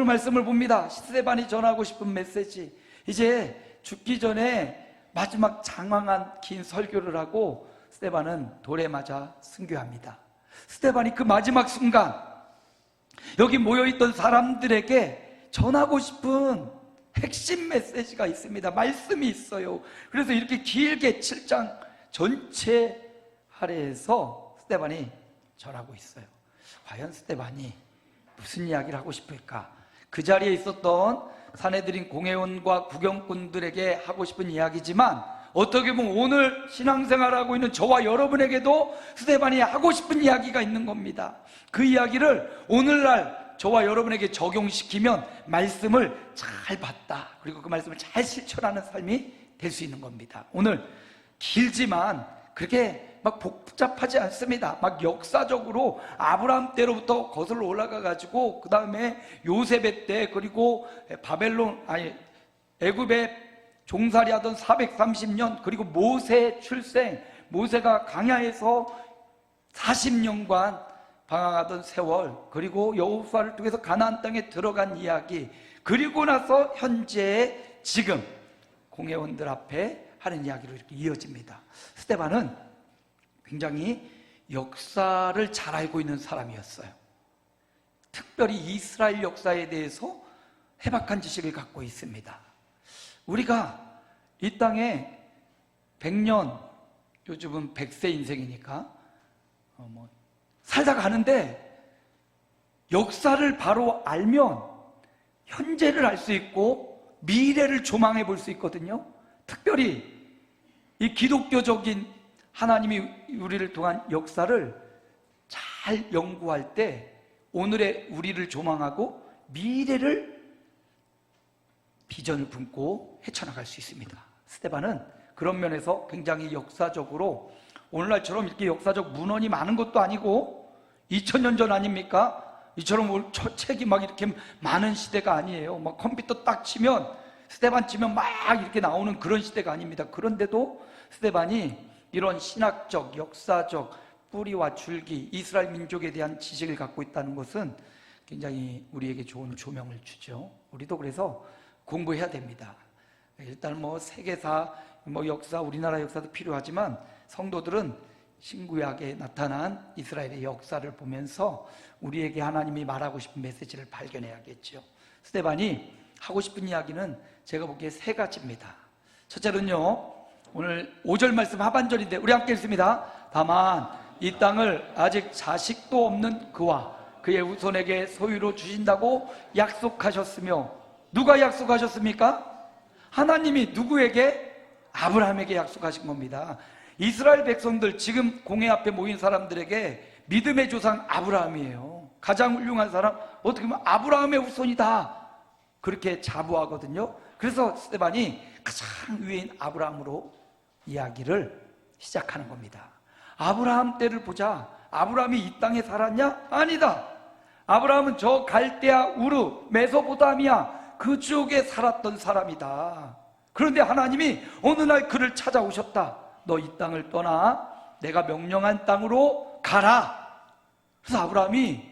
말씀을 봅니다. 스데반이 전하고 싶은 메시지, 이제 죽기 전에 마지막 장황한 긴 설교를 하고 스데반은 돌에 맞아 순교합니다. 스데반이 그 마지막 순간 여기 모여있던 사람들에게 전하고 싶은 핵심 메시지가 있습니다. 말씀이 있어요. 그래서 이렇게 길게 7장 전체 할애해서 스데반이 전하고 있어요. 과연 스데반이 무슨 이야기를 하고 싶을까? 그 자리에 있었던 사내들인 공회원과 구경꾼들에게 하고 싶은 이야기지만, 어떻게 보면 오늘 신앙생활하고 있는 저와 여러분에게도 스데반이 하고 싶은 이야기가 있는 겁니다. 그 이야기를 오늘날 저와 여러분에게 적용시키면 말씀을 잘 받다, 그리고 그 말씀을 잘 실천하는 삶이 될 수 있는 겁니다. 오늘 길지만 그렇게 막 복잡하지 않습니다. 막 역사적으로 아브라함 때로부터 거슬러 올라가 가지고 그 다음에 요셉의 때, 그리고 애굽에 종살이 하던 430년, 그리고 모세 출생, 모세가 광야에서 40년간 방황하던 세월, 그리고 여호수아를 통해서 가나안 땅에 들어간 이야기, 그리고 나서 현재 지금 공회원들 앞에 하는 이야기로 이렇게 이어집니다. 스데반은 굉장히 역사를 잘 알고 있는 사람이었어요. 특별히 이스라엘 역사에 대해서 해박한 지식을 갖고 있습니다. 우리가 이 땅에 100년, 요즘은 100세 인생이니까 살다 가는데 역사를 바로 알면 현재를 알 수 있고 미래를 조망해 볼 수 있거든요. 특별히 이 기독교적인 하나님이 우리를 통한 역사를 잘 연구할 때 오늘의 우리를 조망하고 미래를 비전을 품고 헤쳐나갈 수 있습니다. 스데반은 그런 면에서 굉장히 역사적으로, 오늘날처럼 이렇게 역사적 문헌이 많은 것도 아니고 2000년 전 아닙니까? 이처럼 책이 막 이렇게 많은 시대가 아니에요. 막 컴퓨터 딱 치면, 스데반 치면 막 이렇게 나오는 그런 시대가 아닙니다. 그런데도 스데반이 이런 신학적, 역사적 뿌리와 줄기, 이스라엘 민족에 대한 지식을 갖고 있다는 것은 굉장히 우리에게 좋은 조명을 주죠. 우리도 그래서 공부해야 됩니다. 일단 세계사, 역사, 우리나라 역사도 필요하지만 성도들은 신구약에 나타난 이스라엘의 역사를 보면서 우리에게 하나님이 말하고 싶은 메시지를 발견해야겠죠. 스데반이 하고 싶은 이야기는 제가 보기에 3가지입니다. 첫째는요, 오늘 5절 말씀 하반절인데 우리 함께 읽습니다. 다만 이 땅을 아직 자식도 없는 그와 그의 후손에게 소유로 주신다고 약속하셨으며, 누가 약속하셨습니까? 하나님이 누구에게? 아브라함에게 약속하신 겁니다. 이스라엘 백성들, 지금 공회 앞에 모인 사람들에게 믿음의 조상 아브라함이에요. 가장 훌륭한 사람, 어떻게 보면 아브라함의 후손이다, 그렇게 자부하거든요. 그래서 스데반이 가장 위인 아브라함으로 이야기를 시작하는 겁니다. 아브라함 때를 보자. 아브라함이 이 땅에 살았냐? 아니다. 아브라함은 저 갈대아, 우르, 메소포타미아 그쪽에 살았던 사람이다. 그런데 하나님이 어느 날 그를 찾아오셨다. 너 이 땅을 떠나 내가 명령한 땅으로 가라. 그래서 아브라함이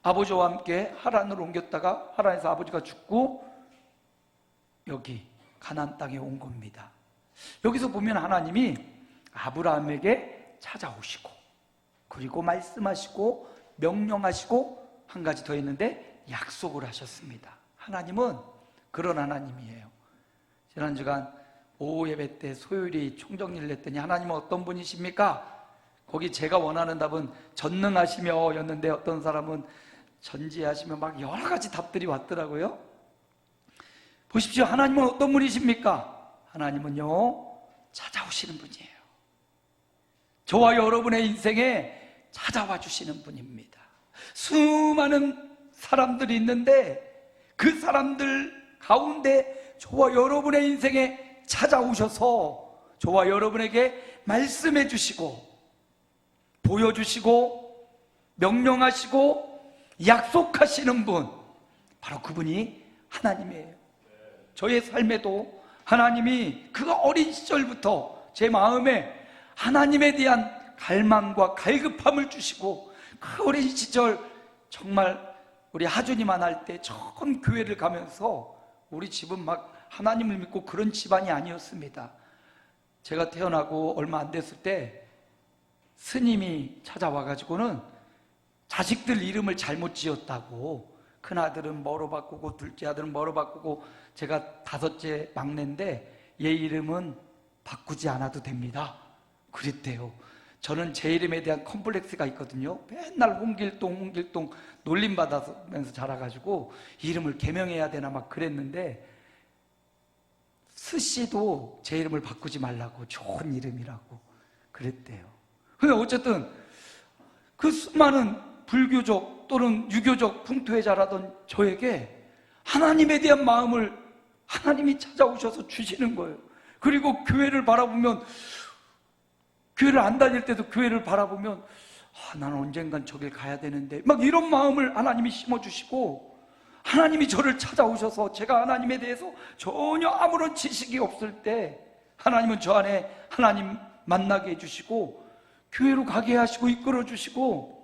아버지와 함께 하란으로 옮겼다가 하란에서 아버지가 죽고 여기 가나안 땅에 온 겁니다. 여기서 보면 하나님이 아브라함에게 찾아오시고, 그리고 말씀하시고 명령하시고, 한 가지 더 했는데 약속을 하셨습니다. 하나님은 그런 하나님이에요. 지난 주간 오후 예배 때 소요일이 총정리를 했더니 하나님은 어떤 분이십니까? 거기 제가 원하는 답은 전능하시며 였는데 어떤 사람은 전지하시며 막 여러 가지 답들이 왔더라고요. 보십시오. 하나님은 어떤 분이십니까? 하나님은요, 찾아오시는 분이에요. 저와 여러분의 인생에 찾아와 주시는 분입니다. 수많은 사람들이 있는데 그 사람들 가운데 저와 여러분의 인생에 찾아오셔서 저와 여러분에게 말씀해 주시고 보여주시고 명령하시고 약속하시는 분, 바로 그분이 하나님이에요. 저의 삶에도 하나님이 그 어린 시절부터 제 마음에 하나님에 대한 갈망과 갈급함을 주시고, 그 어린 시절 정말 우리 하준이만 할 때 처음 교회를 가면서 우리 집은 막 하나님을 믿고 그런 집안이 아니었습니다. 제가 태어나고 얼마 안 됐을 때 스님이 찾아와가지고는 자식들 이름을 잘못 지었다고, 큰아들은 뭐로 바꾸고 둘째 아들은 뭐로 바꾸고, 제가 다섯째 막내인데 얘 이름은 바꾸지 않아도 됩니다 그랬대요. 저는 제 이름에 대한 컴플렉스가 있거든요. 맨날 홍길동 놀림받으면서 자라가지고 이름을 개명해야 되나 막 그랬는데, 스씨도 제 이름을 바꾸지 말라고, 좋은 이름이라고 그랬대요. 근데 어쨌든 그 수많은 불교적 또는 유교적 풍토에 자라던 저에게 하나님에 대한 마음을 하나님이 찾아오셔서 주시는 거예요. 그리고 교회를 바라보면, 교회를 안 다닐 때도 교회를 바라보면 나는 언젠간 저길 가야 되는데, 막 이런 마음을 하나님이 심어주시고, 하나님이 저를 찾아오셔서 제가 하나님에 대해서 전혀 아무런 지식이 없을 때 하나님은 저 안에 하나님 만나게 해주시고 교회로 가게 하시고 이끌어 주시고,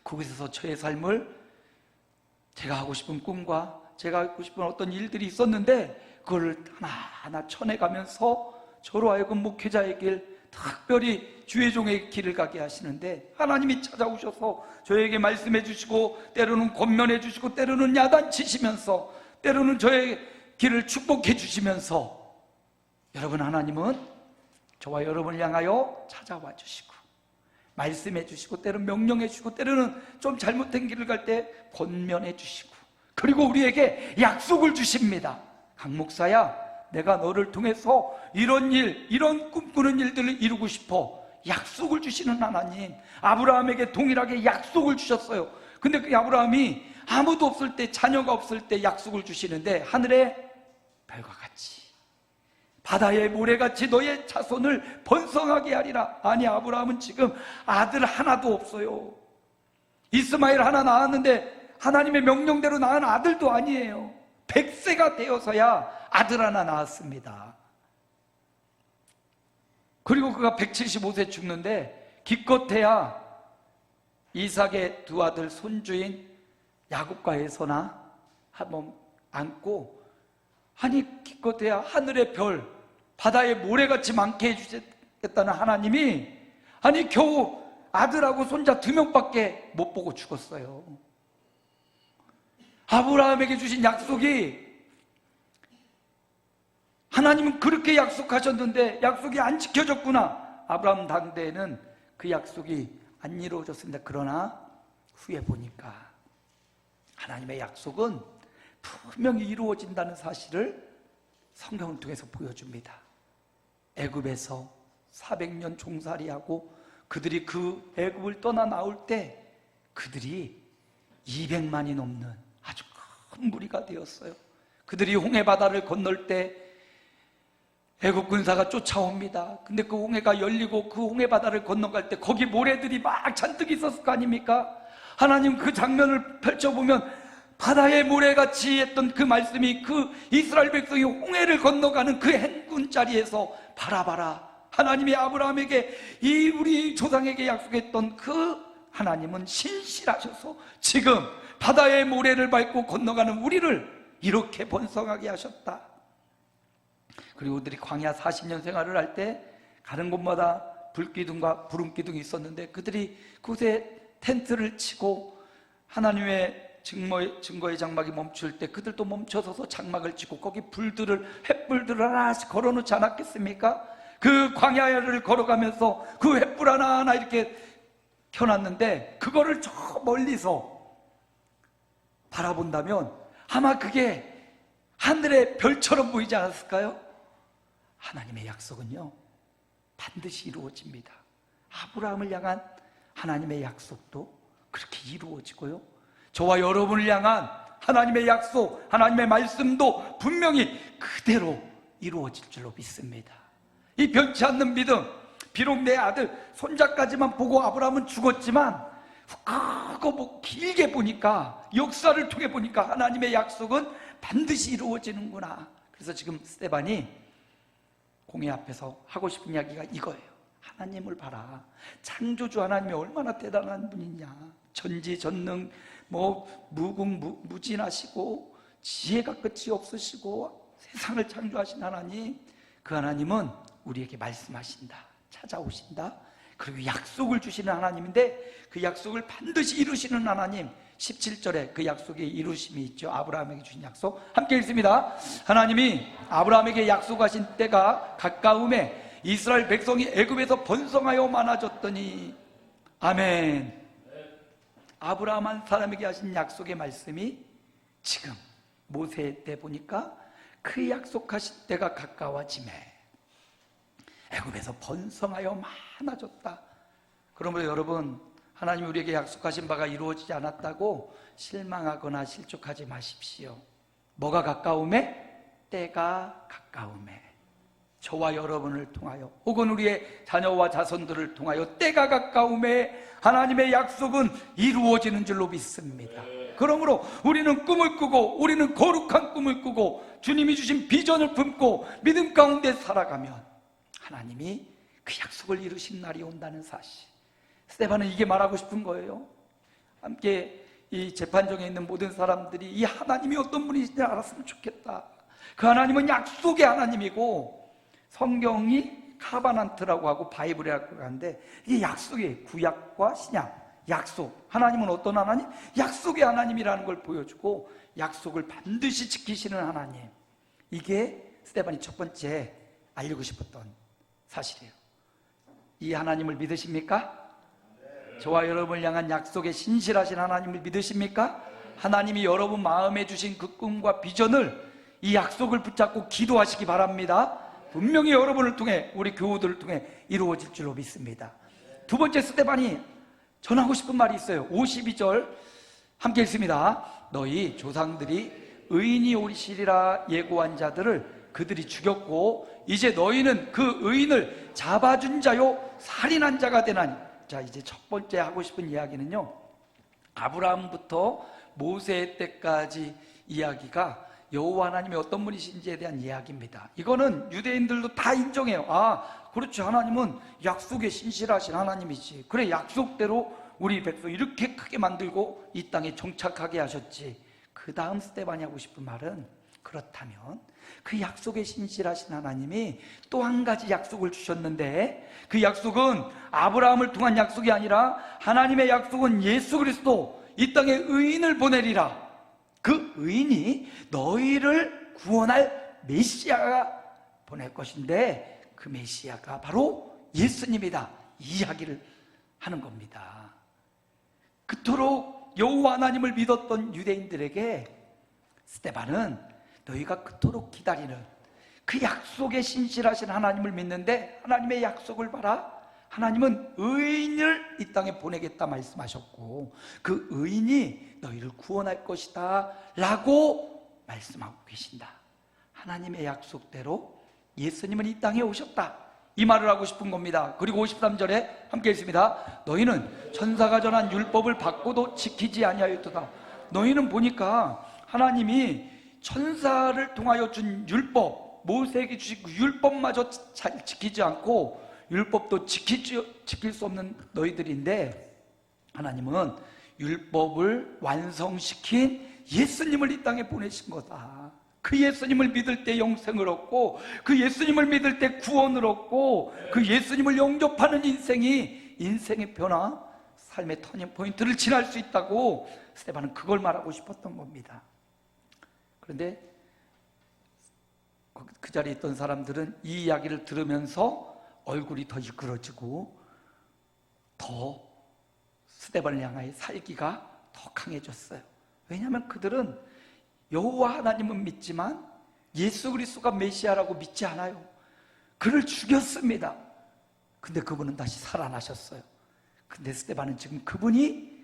거기서 저의 삶을, 제가 하고 싶은 꿈과 제가 하고 싶은 어떤 일들이 있었는데 그걸 하나하나 쳐내가면서 저로 하여금 목회자의 길, 특별히 주의 종의 길을 가게 하시는데, 하나님이 찾아오셔서 저에게 말씀해 주시고 때로는 권면해 주시고 때로는 야단치시면서 때로는 저의 길을 축복해 주시면서, 여러분, 하나님은 저와 여러분을 향하여 찾아와 주시고 말씀해 주시고 때로는 명령해 주시고 때로는 좀 잘못된 길을 갈 때 권면해 주시고, 그리고 우리에게 약속을 주십니다. 강 목사야, 내가 너를 통해서 이런 일, 이런 꿈꾸는 일들을 이루고 싶어. 약속을 주시는 하나님. 아브라함에게 동일하게 약속을 주셨어요. 근데 그 아브라함이 아무도 없을 때, 자녀가 없을 때 약속을 주시는데, 하늘의 별과 같이 바다의 모래같이 너의 자손을 번성하게 하리라. 아니, 아브라함은 지금 아들 하나도 없어요. 이스마엘 하나 낳았는데 하나님의 명령대로 낳은 아들도 아니에요. 100세가 되어서야 아들 하나 낳았습니다. 그리고 그가 175세 죽는데 기껏해야 이삭의 두 아들 손주인 야곱과 에서나 한번 안고, 아니 기껏해야 하늘의 별, 바다의 모래같이 많게 해주셨다는 하나님이 아니 겨우 아들하고 손자 2명밖에 못 보고 죽었어요. 아브라함에게 주신 약속이, 하나님은 그렇게 약속하셨는데 약속이 안 지켜졌구나. 아브라함 당대에는 그 약속이 안 이루어졌습니다. 그러나 후에 보니까 하나님의 약속은 분명히 이루어진다는 사실을 성경을 통해서 보여줍니다. 애굽에서 400년 종살이하고 그들이 그 애굽을 떠나 나올 때 그들이 200만이 넘는 아주 큰 무리가 되었어요. 그들이 홍해바다를 건널 때 애굽 군사가 쫓아옵니다. 근데 그 홍해가 열리고 그 홍해바다를 건너갈 때 거기 모래들이 막 잔뜩 있었을 거 아닙니까? 하나님 그 장면을 펼쳐보면 바다의 모래같이 했던 그 말씀이 그 이스라엘 백성이 홍해를 건너가는 그 행군 자리에서 바라봐라, 하나님이 아브라함에게, 이 우리 조상에게 약속했던 그 하나님은 신실하셔서 지금 바다의 모래를 밟고 건너가는 우리를 이렇게 번성하게 하셨다. 그리고 그들이 광야 40년 생활을 할 때 가는 곳마다 불기둥과 구름기둥이 있었는데 그들이 그곳에 텐트를 치고 하나님의 증거의 장막이 멈출 때 그들도 멈춰서서 장막을 치고 거기 횃불들을 하나씩 걸어놓지 않았겠습니까? 그 광야를 걸어가면서 그 횃불 하나하나 이렇게 켜놨는데 그거를 저 멀리서 바라본다면 아마 그게 하늘의 별처럼 보이지 않았을까요? 하나님의 약속은요 반드시 이루어집니다. 아브라함을 향한 하나님의 약속도 그렇게 이루어지고요, 저와 여러분을 향한 하나님의 약속, 하나님의 말씀도 분명히 그대로 이루어질 줄로 믿습니다. 이 변치 않는 믿음, 비록 내 아들 손자까지만 보고 아브라함은 죽었지만 그거 뭐 길게 보니까, 역사를 통해 보니까 하나님의 약속은 반드시 이루어지는구나. 그래서 지금 스데반이 공회 앞에서 하고 싶은 이야기가 이거예요. 하나님을 봐라. 창조주 하나님이 얼마나 대단한 분이냐. 전지전능, 무궁무진하시고 지혜가 끝이 없으시고 세상을 창조하신 하나님, 그 하나님은 우리에게 말씀하신다, 찾아오신다, 그리고 약속을 주시는 하나님인데 그 약속을 반드시 이루시는 하나님. 17절에 그 약속의 이루심이 있죠. 아브라함에게 주신 약속 함께 읽습니다. 하나님이 아브라함에게 약속하신 때가 가까움에 이스라엘 백성이 애굽에서 번성하여 많아졌더니. 아멘. 아브라함 한 사람에게 하신 약속의 말씀이 지금 모세 때 보니까 그 약속하신 때가 가까워지매 애굽에서 번성하여 많아졌다. 그러므로 여러분, 하나님이 우리에게 약속하신 바가 이루어지지 않았다고 실망하거나 실족하지 마십시오. 뭐가 가까움에? 때가 가까움에. 저와 여러분을 통하여 혹은 우리의 자녀와 자손들을 통하여 때가 가까움에 하나님의 약속은 이루어지는 줄로 믿습니다. 그러므로 우리는 꿈을 꾸고, 우리는 거룩한 꿈을 꾸고 주님이 주신 비전을 품고 믿음 가운데 살아가면 하나님이 그 약속을 이루신 날이 온다는 사실. 스데반은 이게 말하고 싶은 거예요. 함께 이 재판정에 있는 모든 사람들이 이 하나님이 어떤 분이신지 알았으면 좋겠다. 그 하나님은 약속의 하나님이고, 성경이 카바난트라고 하고 바이블이라고 하는데 이게 약속이에요. 구약과 신약, 약속. 하나님은 어떤 하나님? 약속의 하나님이라는 걸 보여주고 약속을 반드시 지키시는 하나님. 이게 스데반이 첫 번째 알리고 싶었던 사실이에요. 이 하나님을 믿으십니까? 저와 여러분을 향한 약속에 신실하신 하나님을 믿으십니까? 하나님이 여러분 마음에 주신 그 꿈과 비전을, 이 약속을 붙잡고 기도하시기 바랍니다. 분명히 여러분을 통해, 우리 교우들을 통해 이루어질 줄로 믿습니다. 두 번째, 스데반이 전하고 싶은 말이 있어요. 52절 함께 읽습니다. 너희 조상들이 의인이 오리시리라 예고한 자들을 그들이 죽였고 이제 너희는 그 의인을 잡아준 자요 살인한 자가 되나니. 자, 이제 첫 번째 하고 싶은 이야기는요, 아브라함부터 모세 때까지 이야기가 여호와 하나님이 어떤 분이신지에 대한 이야기입니다. 이거는 유대인들도 다 인정해요. 아, 그렇죠, 하나님은 약속에 신실하신 하나님이지. 그래, 약속대로 우리 백성 이렇게 크게 만들고 이 땅에 정착하게 하셨지. 그 다음 스데반이 하고 싶은 말은, 그렇다면 그 약속에 신실하신 하나님이 또 한 가지 약속을 주셨는데, 그 약속은 아브라함을 통한 약속이 아니라 하나님의 약속은 예수 그리스도, 이 땅에 의인을 보내리라. 그 의인이 너희를 구원할 메시아가 보낼 것인데 그 메시아가 바로 예수님이다. 이 이야기를 하는 겁니다. 그토록 여호와 하나님을 믿었던 유대인들에게 스데반은 너희가 그토록 기다리는 그 약속에 신실하신 하나님을 믿는데 하나님의 약속을 봐라. 하나님은 의인을 이 땅에 보내겠다 말씀하셨고 그 의인이 너희를 구원할 것이다 라고 말씀하고 계신다. 하나님의 약속대로 예수님은 이 땅에 오셨다, 이 말을 하고 싶은 겁니다. 그리고 53절에 함께 읽습니다. 너희는 천사가 전한 율법을 받고도 지키지 아니하였도다. 너희는 보니까 하나님이 천사를 통하여 준 율법, 모세에게 주신 그 율법마저 잘 지키지 않고 율법도 지킬 수 없는 너희들인데 하나님은 율법을 완성시킨 예수님을 이 땅에 보내신 거다. 그 예수님을 믿을 때 영생을 얻고 그 예수님을 믿을 때 구원을 얻고 그 예수님을 영접하는 인생이 인생의 변화, 삶의 터닝포인트를 지날 수 있다고 스데반은 그걸 말하고 싶었던 겁니다. 그런데 그 자리에 있던 사람들은 이 이야기를 들으면서 얼굴이 더 이끌어지고 더 스데반을 향하여 살기가 더 강해졌어요. 왜냐하면 그들은 여호와 하나님은 믿지만 예수 그리스도가 메시아라고 믿지 않아요. 그를 죽였습니다. 근데 그분은 다시 살아나셨어요. 근데 스데반은 지금 그분이,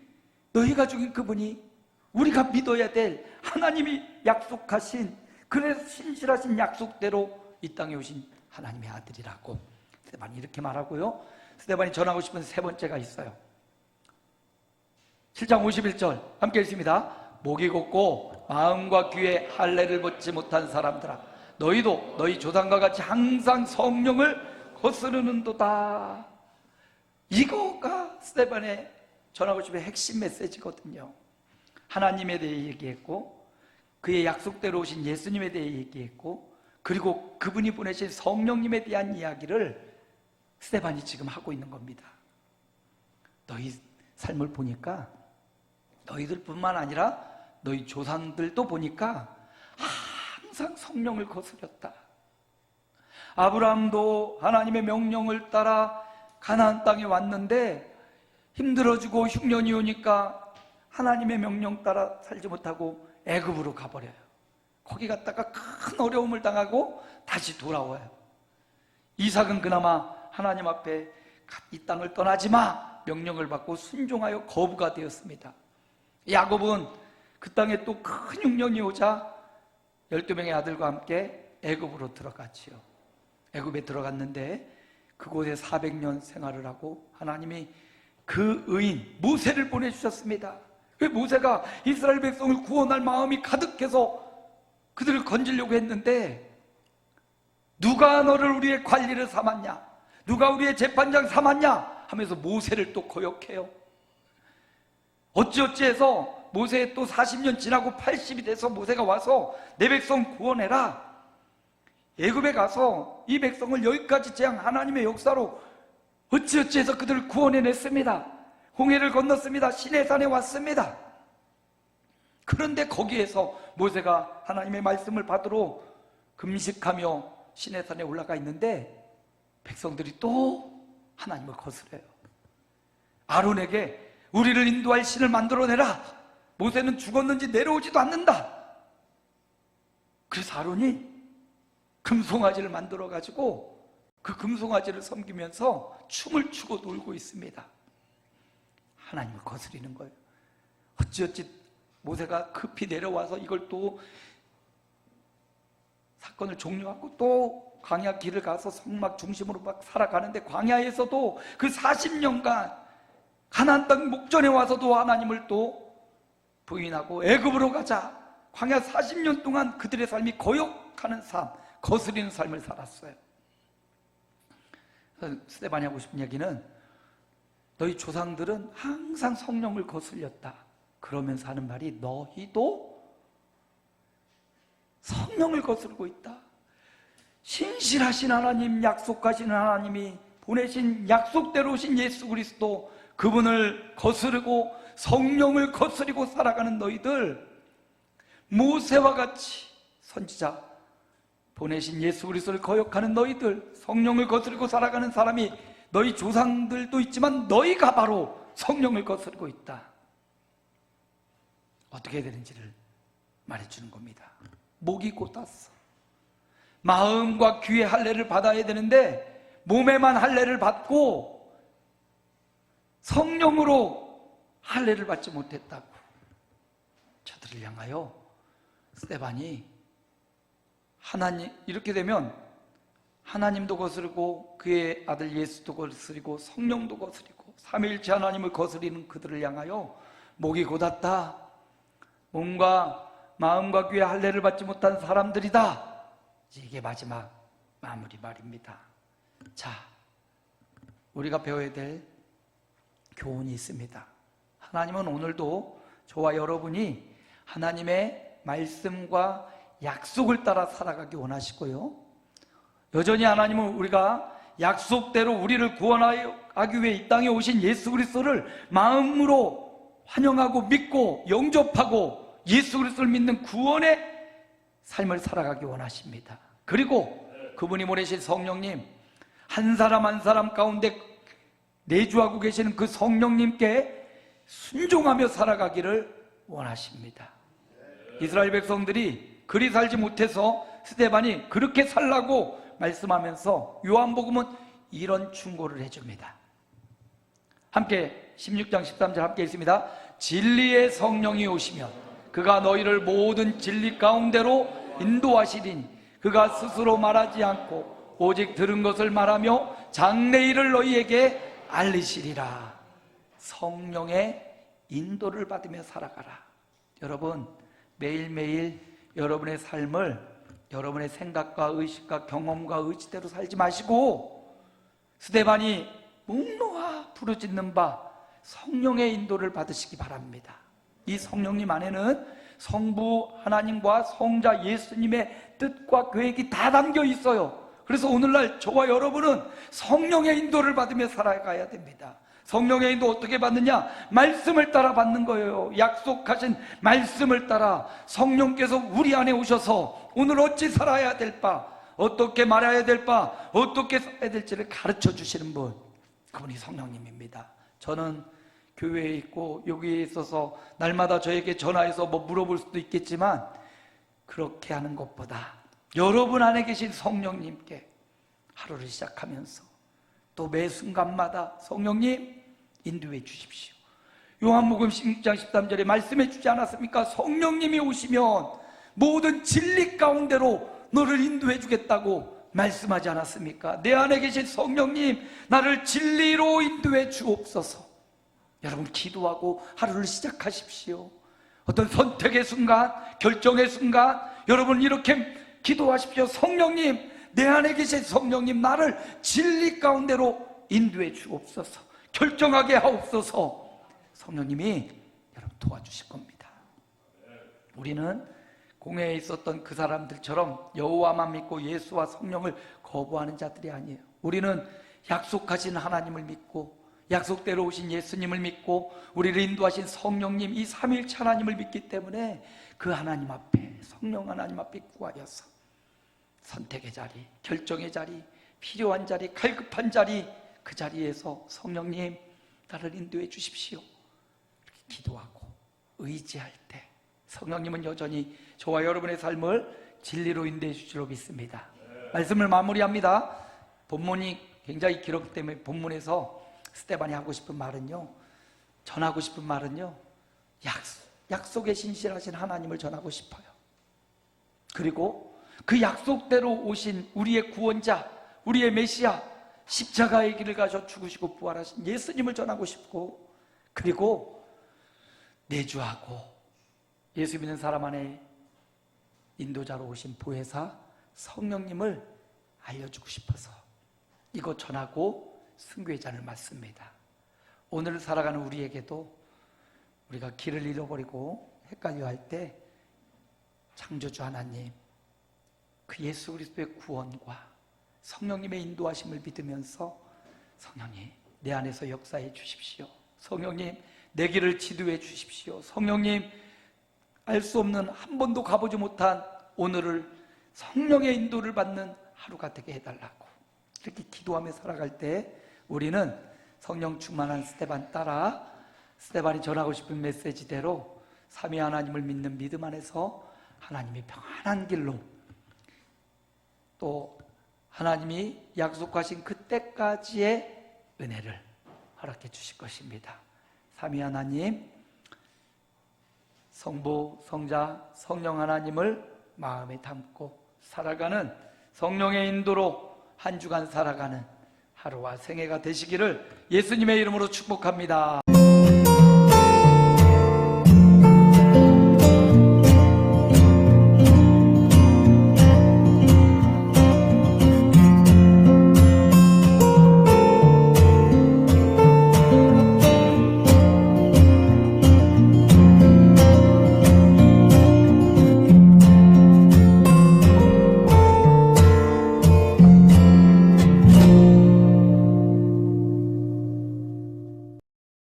너희가 죽인 그분이 우리가 믿어야 될 하나님이 약속하신, 그래서 신실하신 약속대로 이 땅에 오신 하나님의 아들이라고 스데반이 이렇게 말하고요. 스데반이 전하고 싶은 세 번째가 있어요. 7장 51절 함께 읽습니다. 목이 곧고 마음과 귀에 할례를 벗지 못한 사람들아, 너희도 너희 조상과 같이 항상 성령을 거스르는도다. 이거가 스데반의 전하고 싶은 핵심 메시지거든요. 하나님에 대해 얘기했고, 그의 약속대로 오신 예수님에 대해 얘기했고, 그리고 그분이 보내신 성령님에 대한 이야기를 스데반이 지금 하고 있는 겁니다. 너희 삶을 보니까 너희들뿐만 아니라 너희 조상들도 보니까 항상 성령을 거스렸다. 아브라함도 하나님의 명령을 따라 가나안 땅에 왔는데 힘들어지고 흉년이 오니까 하나님의 명령 따라 살지 못하고 애굽으로 가버려요. 거기 갔다가 큰 어려움을 당하고 다시 돌아와요. 이삭은 그나마 하나님 앞에 이 땅을 떠나지 마 명령을 받고 순종하여 거부가 되었습니다. 야곱은 그 땅에 또 큰 흉년이 오자 12명의 아들과 함께 애굽으로 들어갔지요. 애굽에 들어갔는데 그곳에 400년 생활을 하고 하나님이 그 의인 모세를 보내주셨습니다. 그 모세가 이스라엘 백성을 구원할 마음이 가득해서 그들을 건지려고 했는데, 누가 너를 우리의 관리를 삼았냐, 누가 우리의 재판장 삼았냐 하면서 모세를 또 거역해요. 어찌어찌해서 모세 또 40년 지나고 80이 돼서 모세가 와서 내 백성 구원해라, 애굽에 가서 이 백성을 여기까지 재앙 하나님의 역사로 어찌어찌해서 그들을 구원해냈습니다. 홍해를 건넜습니다. 시내산에 왔습니다. 그런데 거기에서 모세가 하나님의 말씀을 받으러 금식하며 시내산에 올라가 있는데 백성들이 또 하나님을 거스려요. 아론에게 우리를 인도할 신을 만들어내라. 모세는 죽었는지 내려오지도 않는다. 그래서 아론이 금송아지를 만들어가지고 그 금송아지를 섬기면서 춤을 추고 놀고 있습니다. 하나님을 거스리는 거예요. 어찌어찌 모세가 급히 내려와서 이걸 또 사건을 종료하고 또 광야 길을 가서 성막 중심으로 막 살아가는데, 광야에서도 그 40년간 가나안 땅 목전에 와서도 하나님을 또 부인하고 애굽으로 가자, 광야 40년 동안 그들의 삶이 거역하는 삶, 거스리는 삶을 살았어요. 스데반이 하고 싶은 얘기는, 너희 조상들은 항상 성령을 거슬렸다. 그러면서 하는 말이, 너희도 성령을 거스르고 있다. 신실하신 하나님, 약속하신 하나님이 보내신 약속대로 오신 예수 그리스도, 그분을 거스르고 성령을 거스리고 살아가는 너희들, 모세와 같이 선지자 보내신 예수 그리스도를 거역하는 너희들, 성령을 거스르고 살아가는 사람이 너희 조상들도 있지만 너희가 바로 성령을 거스르고 있다. 어떻게 해야 되는지를 말해주는 겁니다. 목이 곧았어. 마음과 귀의 할례를 받아야 되는데 몸에만 할례를 받고 성령으로 할례를 받지 못했다고. 저들을 향하여 스데반이, 하나님, 이렇게 되면 하나님도 거스르고 그의 아들 예수도 거스리고 성령도 거스리고 삼위일체 하나님을 거스리는 그들을 향하여, 목이 곧았다, 몸과 마음과 귀의 할례를 받지 못한 사람들이다. 이게 마지막 마무리 말입니다. 자, 우리가 배워야 될 교훈이 있습니다. 하나님은 오늘도 저와 여러분이 하나님의 말씀과 약속을 따라 살아가기 원하시고요, 여전히 하나님은 우리가 약속대로 우리를 구원하기 위해 이 땅에 오신 예수 그리스도를 마음으로 환영하고 믿고 영접하고 예수 그리스도를 믿는 구원의 삶을 살아가기 원하십니다. 그리고 그분이 보내신 성령님, 한 사람 한 사람 가운데 내주하고 계시는 그 성령님께 순종하며 살아가기를 원하십니다. 이스라엘 백성들이 그리 살지 못해서 스데반이 그렇게 살라고 말씀하면서 요한복음은 이런 충고를 해줍니다. 함께 16장 13절 함께 읽습니다. 진리의 성령이 오시면 그가 너희를 모든 진리 가운데로 인도하시리니 그가 스스로 말하지 않고 오직 들은 것을 말하며 장래일을 너희에게 알리시리라. 성령의 인도를 받으며 살아가라. 여러분, 매일매일 여러분의 삶을 여러분의 생각과 의식과 경험과 의지대로 살지 마시고, 스데반이 묵노와 부르짖는 바 성령의 인도를 받으시기 바랍니다. 이 성령님 안에는 성부 하나님과 성자 예수님의 뜻과 계획이 다 담겨 있어요. 그래서 오늘날 저와 여러분은 성령의 인도를 받으며 살아가야 됩니다. 성령의 인도 어떻게 받느냐? 말씀을 따라 받는 거예요. 약속하신 말씀을 따라 성령께서 우리 안에 오셔서 오늘 어찌 살아야 될 바, 어떻게 말해야 될 바, 어떻게 살아야 될지를 가르쳐 주시는 분, 그분이 성령님입니다. 저는 교회에 있고 여기에 있어서 날마다 저에게 전화해서 뭐 물어볼 수도 있겠지만, 그렇게 하는 것보다 여러분 안에 계신 성령님께 하루를 시작하면서 또 매 순간마다 성령님 인도해 주십시오. 요한복음 16장 13절에 말씀해 주지 않았습니까? 성령님이 오시면 모든 진리 가운데로 너를 인도해 주겠다고 말씀하지 않았습니까? 내 안에 계신 성령님, 나를 진리로 인도해 주옵소서. 여러분 기도하고 하루를 시작하십시오. 어떤 선택의 순간, 결정의 순간, 여러분 이렇게 기도하십시오. 성령님, 내 안에 계신 성령님, 나를 진리 가운데로 인도해 주옵소서. 결정하게 하옵소서. 성령님이 여러분 도와주실 겁니다. 우리는 공회에 있었던 그 사람들처럼 여호와만 믿고 예수와 성령을 거부하는 자들이 아니에요. 우리는 약속하신 하나님을 믿고 약속대로 오신 예수님을 믿고 우리를 인도하신 성령님, 이 삼위일체 하나님을 믿기 때문에 그 하나님 앞에, 성령 하나님 앞에 구하여서 선택의 자리, 결정의 자리, 필요한 자리, 갈급한 자리, 그 자리에서 성령님 나를 인도해 주십시오 이렇게 기도하고 의지할 때 성령님은 여전히 저와 여러분의 삶을 진리로 인도해 주시리로 믿습니다. 말씀을 마무리합니다. 본문이 굉장히 길었기 때문에 본문에서 스데반이 하고 싶은 말은요, 전하고 싶은 말은요, 약속에 신실하신 하나님을 전하고 싶어요. 그리고 그 약속대로 오신 우리의 구원자, 우리의 메시아, 십자가의 길을 가셔 죽으시고 부활하신 예수님을 전하고 싶고, 그리고 내주하고 예수 믿는 사람 안에 인도자로 오신 보혜사 성령님을 알려주고 싶어서 이거 전하고 승교의 잔을 맞습니다. 오늘 살아가는 우리에게도 우리가 길을 잃어버리고 헷갈려 할 때 창조주 하나님, 그 예수 그리스도의 구원과 성령님의 인도하심을 믿으면서 성령님 내 안에서 역사해 주십시오. 성령님 내 길을 지도해 주십시오. 성령님 알 수 없는, 한 번도 가보지 못한 오늘을 성령의 인도를 받는 하루가 되게 해달라고 이렇게 기도하며 살아갈 때 우리는 성령 충만한 스데반 따라 스데반이 전하고 싶은 메시지대로 삼위 하나님을 믿는 믿음 안에서 하나님이 평안한 길로, 또 하나님이 약속하신 그때까지의 은혜를 허락해 주실 것입니다. 삼위 하나님, 성부, 성자, 성령 하나님을 마음에 담고 살아가는, 성령의 인도로 한 주간 살아가는 하루와 생애가 되시기를 예수님의 이름으로 축복합니다.